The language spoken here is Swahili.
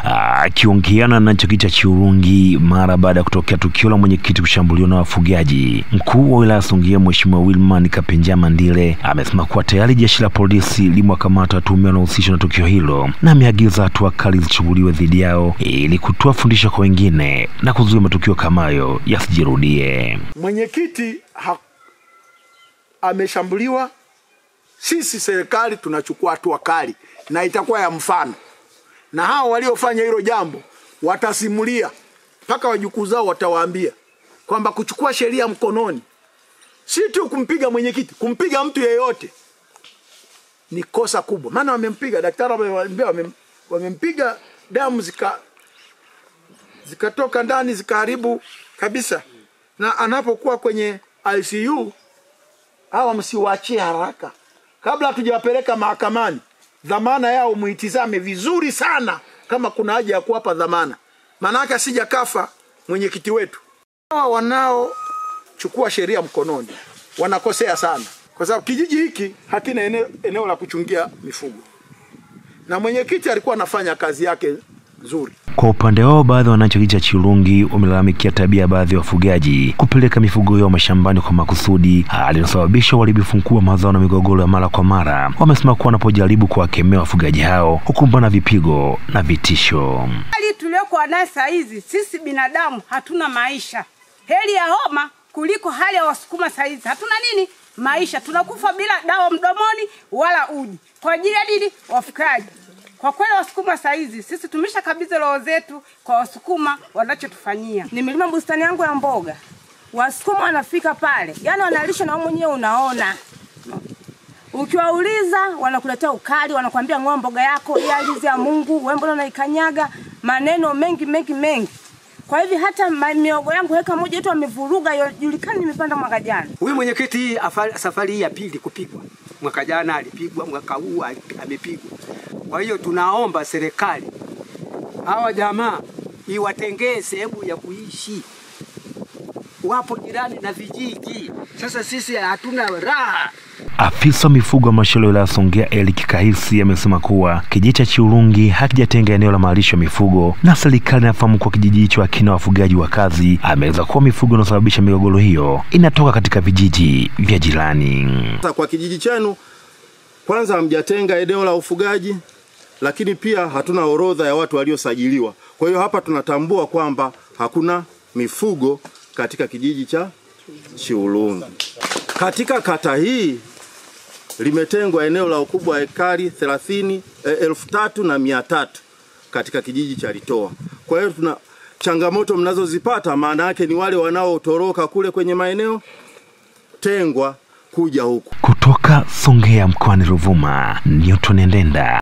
Akiongea na kijiji cha Chiurungi mara baada ya kutokea tukio la mwenyekiti kushambuliwa na wafugaji, mkuu wa wilaya Songea Mheshimiwa Wilman Kapenja Mandile amesema kuwa tayari jeshi la polisi limewakamata watuhumiwa wanaohusishwa na tukio hilo na ameagiza hatua kali zichukuliwe dhidi yao ili kutoa fundisho kwa wengine na kuzuia matukio kama hayo yasijirudie. Mwenyekiti ameshambuliwa, sisi serikali tunachukua hatua kali na itakuwa ya mfano. Na hao waliofanya hilo jambo watasimulia mpaka wajukuu zao, watawaambia kwamba kuchukua sheria mkononi si tu kumpiga mwenyekiti, kumpiga mtu yeyote ni kosa kubwa. Maana wamempiga daktari, wamempiga damu zikatoka ndani zikaharibu kabisa, na anapokuwa kwenye ICU hawa msiwaachie haraka kabla hatujawapeleka mahakamani. Dhamana yao muitizame vizuri sana kama kuna haja ya kuwapa dhamana. Maana sija kafa mwenyekiti wetu. Hawa wanaochukua sheria mkononi wanakosea sana, kwa sababu kijiji hiki hakina eneo la kuchungia mifugo. Na mwenyekiti alikuwa anafanya kazi yake nzuri. Kwa upande wao, baadhi ya wananchi wa Chiurungi wamelalamikia tabia baadhi ya wafugaji kupeleka mifugo yao mashambani kwa makusudi, hali inayosababisha uharibifu mkubwa mazao na migogoro ya mara kwa mara. Wamesema kuwa wanapojaribu kuwakemea wafugaji hao hukumbana vipigo na vitisho. Hali tuliokuwa nayo saa hizi, sisi binadamu hatuna maisha. Heli ya homa kuliko hali ya Wasukuma saa hizi. Hatuna nini? Maisha. Tunakufa bila dawa mdomoni wala uji. Kwa ajili ya nini? Wafugaji. Kwa kweli Wasukuma saa hizi sisi tumeshakabidhi roho zetu kwa Wasukuma wanachotufanyia. Nimelima bustani yangu ya mboga. Wasukuma wanafika pale, yani wanalisha na mwenyewe unaona. Ukiwauliza wanakuletea ukali, wanakuambia ngoa mboga yako ya alizi ya Mungu, wewe mbona unaikanyaga, maneno mengi. Kwa hivi hata miogo yangu heka moja yetu amevuruga, julikani nimepanda mwaka jana. Huyu mwenyekiti safari hii ya pili kupigwa. Mwaka jana alipigwa, mwaka huu amepigwa. Kwa hiyo tunaomba serikali hawa jamaa iwatengee sehemu ya kuishi. Wapo jirani na vijiji. Sasa sisi hatuna raha. Afisa mifugo wa halmashauri ya Songea Eric Kahisi amesema kuwa kijiji cha Chiurungi hakijatenga eneo la malisho ya mifugo na serikali inafahamu kwa kijiji hicho hakina wafugaji wa kazi. Ameweza kuwa mifugo inayosababisha migogoro hiyo inatoka katika vijiji vya jirani. Kwa kijiji chenu kwanza hamjatenga eneo la ufugaji, lakini pia hatuna orodha ya watu waliosajiliwa. Kwa hiyo hapa tunatambua kwamba hakuna mifugo katika kijiji cha Chiurungi. Katika kata hii limetengwa eneo la ukubwa wa ekari 3,300 katika kijiji cha Litoa. Kwa hiyo tuna changamoto mnazozipata, maana yake ni wale wanaotoroka kule kwenye maeneo tengwa kuja huku. Kutoka Songea mkoani Ruvuma, Newton Ndenda.